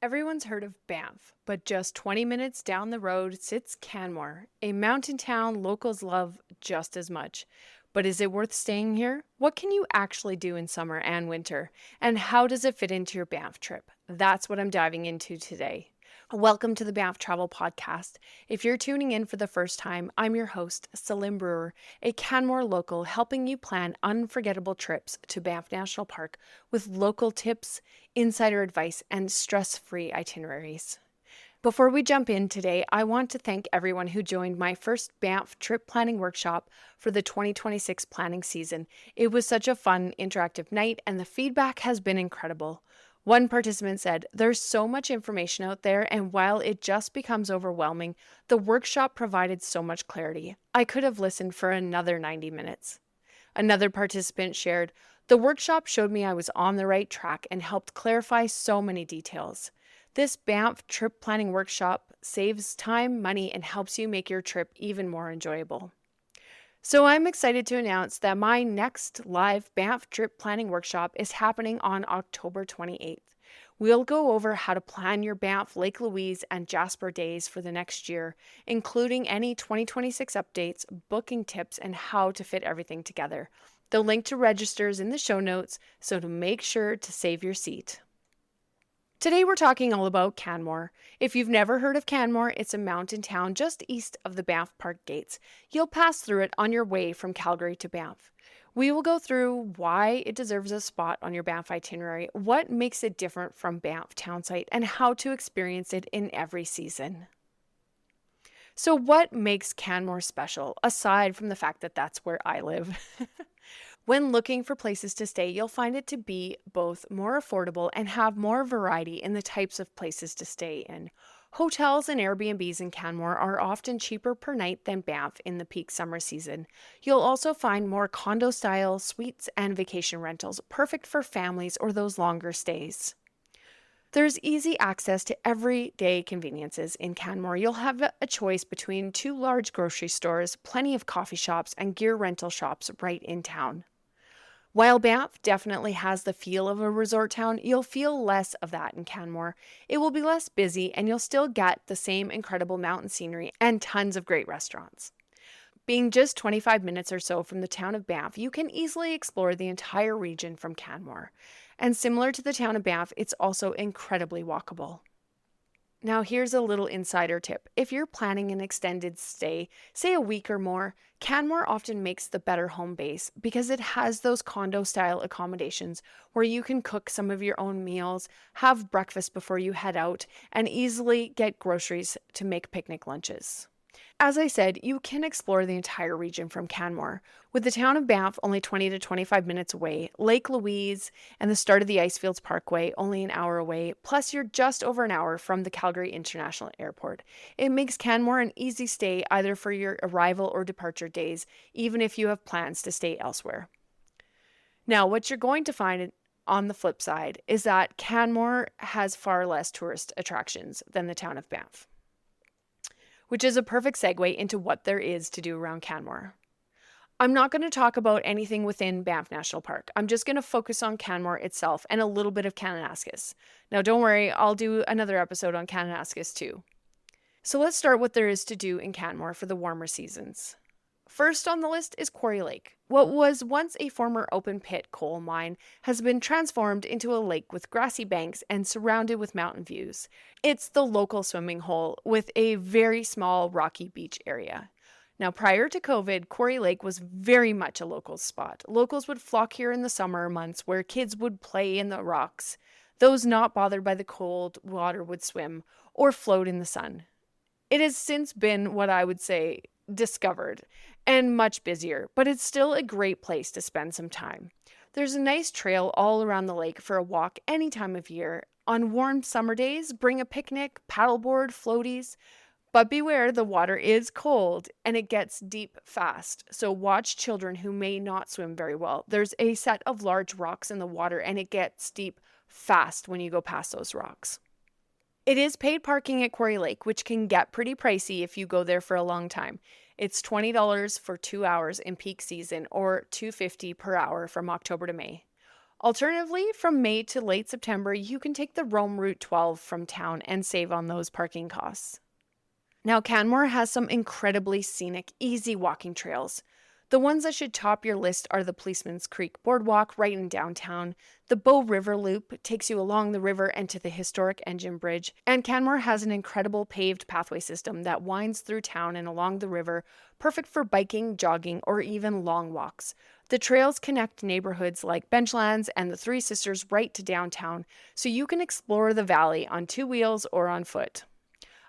Everyone's heard of Banff, but just 20 minutes down the road sits Canmore, a mountain town locals love just as much. But is it worth staying here? What can you actually do in summer and winter? And how does it fit into your Banff trip? That's what I'm diving into today. Welcome to the Banff Travel Podcast. If you're tuning in for the first time, I'm your host, Celine Brewer, a Canmore local helping you plan unforgettable trips to Banff National Park with local tips, insider advice, and stress-free itineraries. Before we jump in today, I want to thank everyone who joined my first Banff trip planning workshop for the 2026 planning season. It was such a fun, interactive night, and the feedback has been incredible. One participant said, "There's so much information out there, and while it just becomes overwhelming, the workshop provided so much clarity. I could have listened for another 90 minutes." Another participant shared, "The workshop showed me I was on the right track and helped clarify so many details. This Banff trip planning workshop saves time, money, and helps you make your trip even more enjoyable." So I'm excited to announce that my next live Banff trip planning workshop is happening on October 28th. We'll go over how to plan your Banff, Lake Louise, and Jasper days for the next year, including any 2026 updates, booking tips, and how to fit everything together. The link to register is in the show notes, so to make sure to save your seat. Today we're talking all about Canmore. If you've never heard of Canmore, it's a mountain town just east of the Banff Park gates. You'll pass through it on your way from Calgary to Banff. We will go through why it deserves a spot on your Banff itinerary, what makes it different from Banff townsite, and how to experience it in every season. So what makes Canmore special, aside from the fact that that's where I live? When looking for places to stay, you'll find it to be both more affordable and have more variety in the types of places to stay in. Hotels and Airbnbs in Canmore are often cheaper per night than Banff in the peak summer season. You'll also find more condo-style suites and vacation rentals, perfect for families or those longer stays. There's easy access to everyday conveniences in Canmore. You'll have a choice between 2 large grocery stores, plenty of coffee shops, and gear rental shops right in town. While Banff definitely has the feel of a resort town, you'll feel less of that in Canmore. It will be less busy, and you'll still get the same incredible mountain scenery and tons of great restaurants. Being just 25 minutes or so from the town of Banff, you can easily explore the entire region from Canmore. And similar to the town of Banff, it's also incredibly walkable. Now here's a little insider tip. If you're planning an extended stay, say a week or more, Canmore often makes the better home base because it has those condo-style accommodations where you can cook some of your own meals, have breakfast before you head out, and easily get groceries to make picnic lunches. As I said, you can explore the entire region from Canmore. With the town of Banff only 20 to 25 minutes away, Lake Louise and the start of the Icefields Parkway only an hour away, plus you're just over an hour from the Calgary International Airport. It makes Canmore an easy stay either for your arrival or departure days, even if you have plans to stay elsewhere. Now, what you're going to find on the flip side is that Canmore has far less tourist attractions than the town of Banff, which is a perfect segue into what there is to do around Canmore. I'm not going to talk about anything within Banff National Park. I'm just going to focus on Canmore itself and a little bit of Kananaskis. Now, don't worry, I'll do another episode on Kananaskis too. So let's start what there is to do in Canmore for the warmer seasons. First on the list is Quarry Lake. What was once a former open pit coal mine has been transformed into a lake with grassy banks and surrounded with mountain views. It's the local swimming hole with a very small rocky beach area. Now, prior to COVID, Quarry Lake was very much a local spot. Locals would flock here in the summer months where kids would play in the rocks. Those not bothered by the cold water would swim or float in the sun. It has since been what I would say discovered and much busier, but it's still a great place to spend some time. There's a nice trail all around the lake for a walk any time of year. On warm summer days, bring a picnic, paddleboard, floaties, but beware, the water is cold and it gets deep fast, so watch children who may not swim very well. There's a set of large rocks in the water and it gets deep fast when you go past those rocks. It is paid parking at Quarry Lake, which can get pretty pricey if you go there for a long time. It's $20 for 2 hours in peak season or $2.50 per hour from October to May. Alternatively, from May to late September, you can take the Rome Route 12 from town and save on those parking costs. Now, Canmore has some incredibly scenic, easy walking trails. The ones that should top your list are the Policeman's Creek Boardwalk right in downtown. The Bow River Loop takes you along the river and to the historic Engine Bridge. And Canmore has an incredible paved pathway system that winds through town and along the river, perfect for biking, jogging, or even long walks. The trails connect neighborhoods like Benchlands and the Three Sisters right to downtown, so you can explore the valley on two wheels or on foot.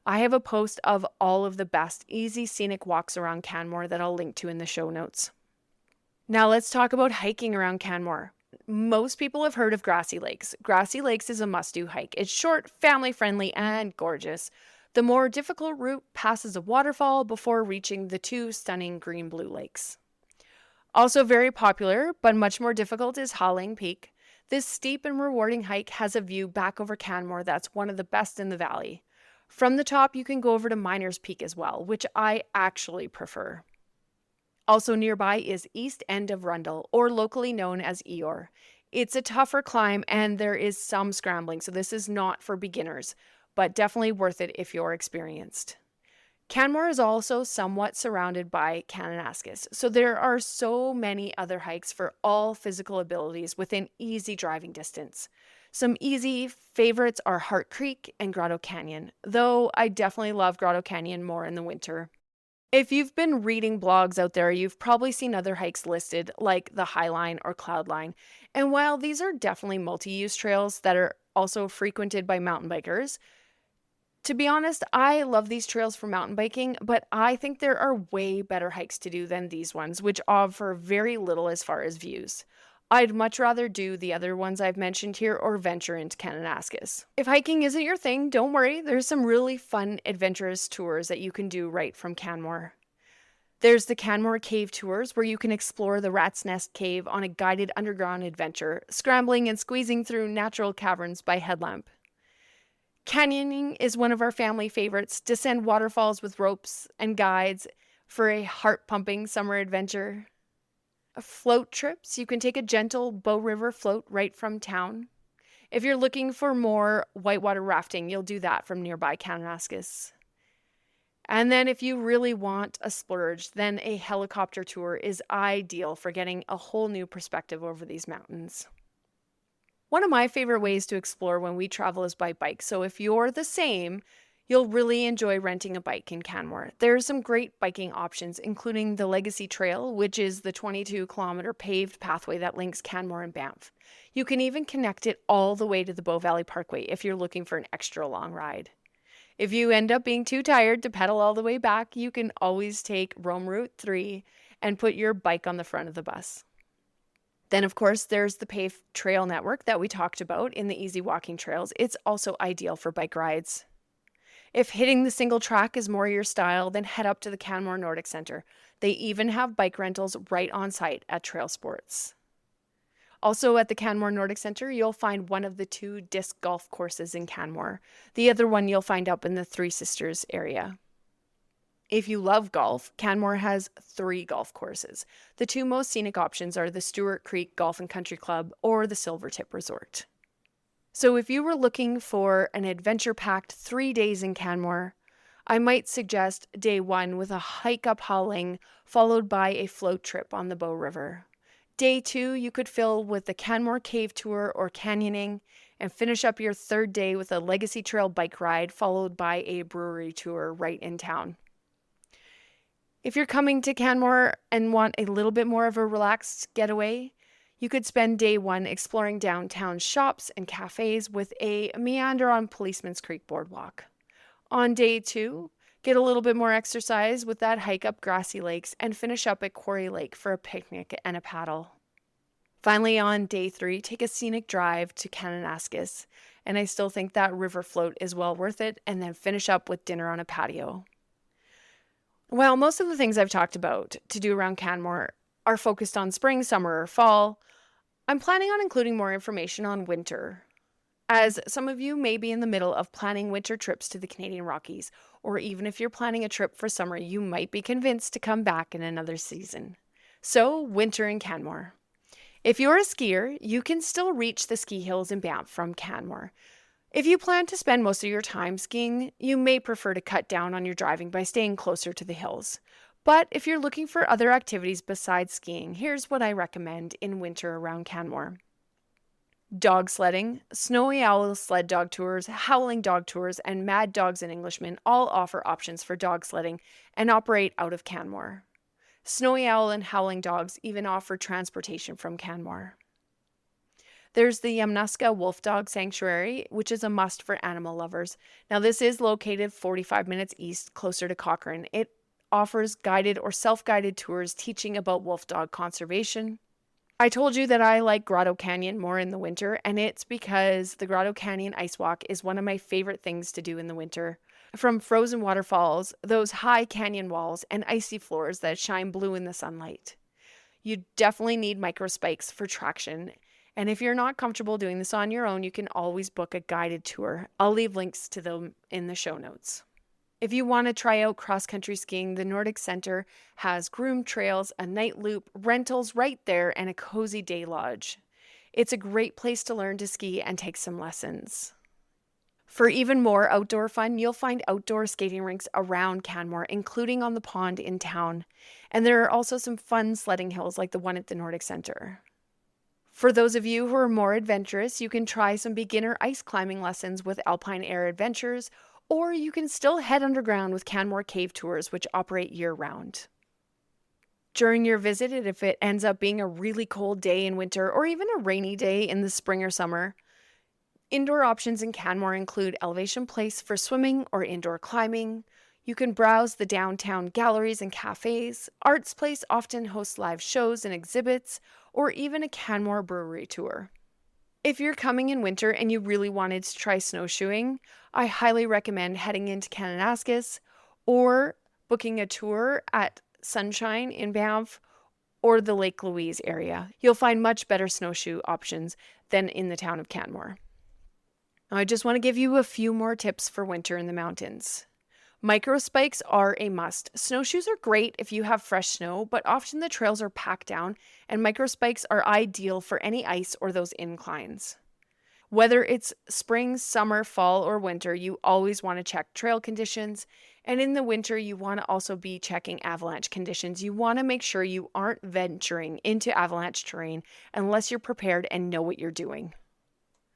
I have a post of all of the best easy scenic walks around Canmore that I'll link to in the show notes. Now let's talk about hiking around Canmore. Most people have heard of Grassy Lakes. Grassy Lakes is a must-do hike. It's short, family-friendly, and gorgeous. The more difficult route passes a waterfall before reaching the two stunning green-blue lakes. Also very popular, but much more difficult, is Howling Peak. This steep and rewarding hike has a view back over Canmore that's one of the best in the valley. From the top, you can go over to Miners Peak as well, which I actually prefer. Also nearby is East End of Rundle, or locally known as Eeyore. It's a tougher climb and there is some scrambling, so this is not for beginners, but definitely worth it if you're experienced. Canmore is also somewhat surrounded by Kananaskis, so there are so many other hikes for all physical abilities within easy driving distance. Some easy favorites are Hart Creek and Grotto Canyon, though I definitely love Grotto Canyon more in the winter. If you've been reading blogs out there, you've probably seen other hikes listed like the Highline or Cloudline. And while these are definitely multi-use trails that are also frequented by mountain bikers, to be honest, I love these trails for mountain biking, but I think there are way better hikes to do than these ones, which offer very little as far as views. I'd much rather do the other ones I've mentioned here or venture into Kananaskis. If hiking isn't your thing, don't worry. There's some really fun, adventurous tours that you can do right from Canmore. There's the Canmore Cave Tours, where you can explore the Rat's Nest Cave on a guided underground adventure, scrambling and squeezing through natural caverns by headlamp. Canyoning is one of our family favorites. Descend waterfalls with ropes and guides for a heart-pumping summer adventure. Float trips, you can take a gentle Bow River float right from town. If you're looking for more whitewater rafting, you'll do that from nearby Kananaskis. And then if you really want a splurge, then a helicopter tour is ideal for getting a whole new perspective over these mountains. One of my favorite ways to explore when we travel is by bike, so if you're the same, you'll really enjoy renting a bike in Canmore. There are some great biking options, including the Legacy Trail, which is the 22-kilometer paved pathway that links Canmore and Banff. You can even connect it all the way to the Bow Valley Parkway if you're looking for an extra long ride. If you end up being too tired to pedal all the way back, you can always take Rome Route 3 and put your bike on the front of the bus. Then, of course, there's the paved trail network that we talked about in the easy walking trails. It's also ideal for bike rides. If hitting the single track is more your style, then head up to the Canmore Nordic Center. They even have bike rentals right on site at Trail Sports. Also at the Canmore Nordic Center, you'll find one of the 2 disc golf courses in Canmore. The other one you'll find up in the Three Sisters area. If you love golf, Canmore has 3 golf courses. The 2 most scenic options are the Stewart Creek Golf and Country Club or the Silvertip Resort. So if you were looking for an adventure-packed 3 days in Canmore, I might suggest day 1 with a hike up Howling, followed by a float trip on the Bow River. Day 2 you could fill with the Canmore Cave Tour or canyoning, and finish up your 3rd day with a Legacy Trail bike ride, followed by a brewery tour right in town. If you're coming to Canmore and want a little bit more of a relaxed getaway, you could spend day 1 exploring downtown shops and cafes with a meander on Policeman's Creek Boardwalk. On day 2, get a little bit more exercise with that hike up Grassy Lakes and finish up at Quarry Lake for a picnic and a paddle. Finally, on day 3, take a scenic drive to Kananaskis, and I still think that river float is well worth it, and then finish up with dinner on a patio. Well, most of the things I've talked about to do around Canmore are focused on spring, summer, or fall. I'm planning on including more information on winter, as some of you may be in the middle of planning winter trips to the Canadian Rockies, or even if you're planning a trip for summer, you might be convinced to come back in another season. So, winter in Canmore. If you're a skier, you can still reach the ski hills in Banff from Canmore. If you plan to spend most of your time skiing, you may prefer to cut down on your driving by staying closer to the hills. But if you're looking for other activities besides skiing, here's what I recommend in winter around Canmore. Dog sledding, snowy owl sled dog tours, howling dog tours, and mad dogs and Englishmen all offer options for dog sledding and operate out of Canmore. Snowy owl and howling dogs even offer transportation from Canmore. There's the Yamnuska Wolf Dog Sanctuary, which is a must for animal lovers. Now, this is located 45 minutes east, closer to Cochrane. It offers guided or self-guided tours teaching about wolf dog conservation. I told you that I like Grotto Canyon more in the winter, and it's because the Grotto Canyon Ice Walk is one of my favorite things to do in the winter. From frozen waterfalls, those high canyon walls, and icy floors that shine blue in the sunlight. You definitely need micro spikes for traction. And if you're not comfortable doing this on your own, you can always book a guided tour. I'll leave links to them in the show notes. If you want to try out cross-country skiing, the Nordic Center has groomed trails, a night loop, rentals right there, and a cozy day lodge. It's a great place to learn to ski and take some lessons. For even more outdoor fun, you'll find outdoor skating rinks around Canmore, including on the pond in town. And there are also some fun sledding hills like the one at the Nordic Center. For those of you who are more adventurous, you can try some beginner ice climbing lessons with Alpine Air Adventures, or you can still head underground with Canmore Cave Tours, which operate year-round. During your visit, and if it ends up being a really cold day in winter or even a rainy day in the spring or summer, indoor options in Canmore include Elevation Place for swimming or indoor climbing. You can browse the downtown galleries and cafes. Arts Place often hosts live shows and exhibits, or even a Canmore brewery tour. If you're coming in winter and you really wanted to try snowshoeing, I highly recommend heading into Kananaskis or booking a tour at Sunshine in Banff or the Lake Louise area. You'll find much better snowshoe options than in the town of Canmore. Now, I just want to give you a few more tips for winter in the mountains. Micro spikes are a must. Snowshoes are great if you have fresh snow, but often the trails are packed down, and micro spikes are ideal for any ice or those inclines. Whether it's spring, summer, fall, or winter, you always want to check trail conditions, and in the winter, you want to also be checking avalanche conditions. You want to make sure you aren't venturing into avalanche terrain unless you're prepared and know what you're doing.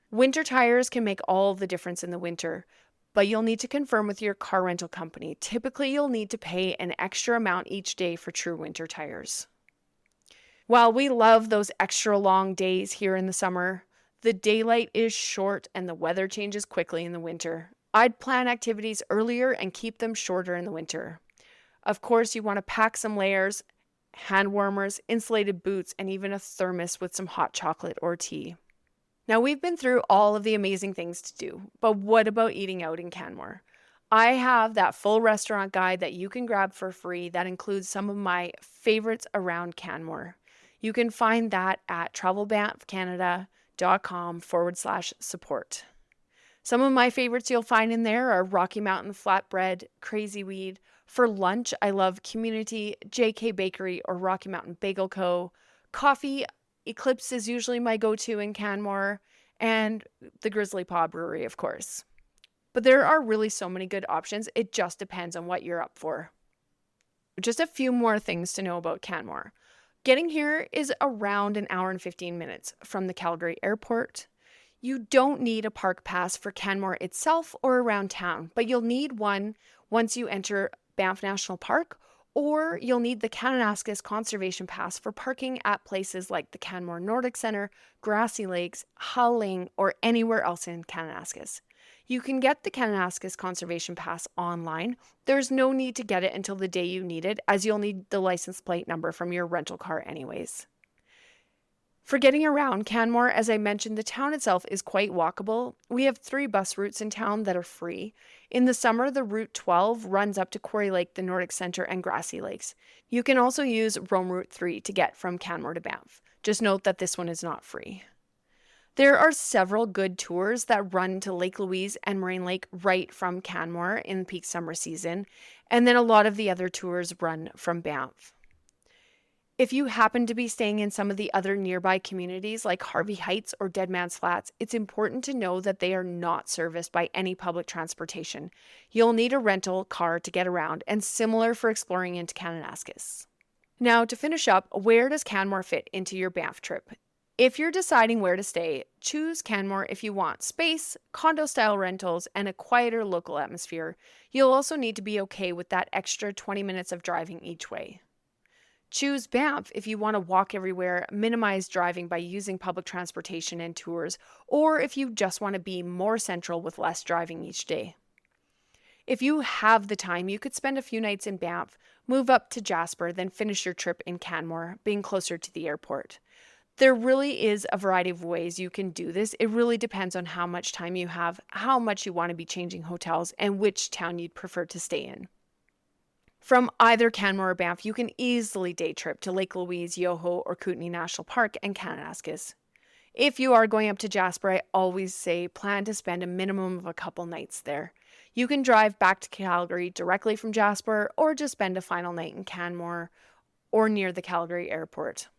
Winter tires can make all the difference in the winter, but you'll need to confirm with your car rental company. Typically, you'll need to pay an extra amount each day for true winter tires. While we love those extra long days here in the summer, the daylight is short and the weather changes quickly in the winter. I'd plan activities earlier and keep them shorter in the winter. Of course, you want to pack some layers, hand warmers, insulated boots, and even a thermos with some hot chocolate or tea. Now, we've been through all of the amazing things to do, but what about eating out in Canmore? I have that full restaurant guide that you can grab for free that includes some of my favorites around Canmore. You can find that at travelbanffcanada.com/support. Some of my favorites you'll find in there are Rocky Mountain Flatbread, Crazy Weed. For lunch, I love Community, JK Bakery, or Rocky Mountain Bagel Co. Coffee, Eclipse is usually my go-to in Canmore, and the Grizzly Paw Brewery, of course. But there are really so many good options. It just depends on what you're up for. Just a few more things to know about Canmore. Getting here is around an hour and 15 minutes from the Calgary airport. You don't need a park pass for Canmore itself or around town, but you'll need one once you enter Banff National Park, or you'll need the Kananaskis Conservation Pass for parking at places like the Canmore Nordic Center, Grassy Lakes, Howling, or anywhere else in Kananaskis. You can get the Kananaskis Conservation Pass online. There's no need to get it until the day you need it, as you'll need the license plate number from your rental car anyways. For getting around Canmore, as I mentioned, the town itself is quite walkable. We have 3 bus routes in town that are free. In the summer, the Route 12 runs up to Quarry Lake, the Nordic Center, and Grassy Lakes. You can also use Rome Route 3 to get from Canmore to Banff. Just note that this one is not free. There are several good tours that run to Lake Louise and Moraine Lake right from Canmore in peak summer season, and then a lot of the other tours run from Banff. If you happen to be staying in some of the other nearby communities like Harvey Heights or Dead Man's Flats, it's important to know that they are not serviced by any public transportation. You'll need a rental car to get around, and similar for exploring into Kananaskis. Now, to finish up, where does Canmore fit into your Banff trip? If you're deciding where to stay, choose Canmore if you want space, condo-style rentals, and a quieter local atmosphere. You'll also need to be okay with that extra 20 minutes of driving each way. Choose Banff if you want to walk everywhere, minimize driving by using public transportation and tours, or if you just want to be more central with less driving each day. If you have the time, you could spend a few nights in Banff, move up to Jasper, then finish your trip in Canmore, being closer to the airport. There really is a variety of ways you can do this. It really depends on how much time you have, how much you want to be changing hotels, and which town you'd prefer to stay in. From either Canmore or Banff, you can easily day trip to Lake Louise, Yoho, or Kootenay National Park and Kananaskis. If you are going up to Jasper, I always say plan to spend a minimum of a couple nights there. You can drive back to Calgary directly from Jasper or just spend a final night in Canmore or near the Calgary airport.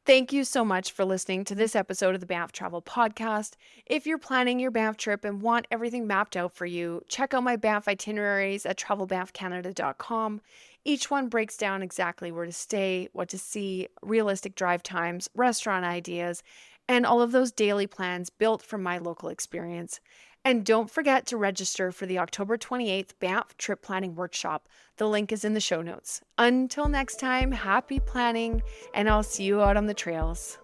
Thank you so much for listening to this episode of the Banff Travel Podcast. If you're planning your Banff trip and want everything mapped out for you, check out my Banff itineraries at travelbanffcanada.com. Each one breaks down exactly where to stay, what to see, realistic drive times, restaurant ideas, and all of those daily plans built from my local experience. And don't forget to register for the October 28th Banff Trip Planning Workshop. The link is in the show notes. Until next time, happy planning, and I'll see you out on the trails.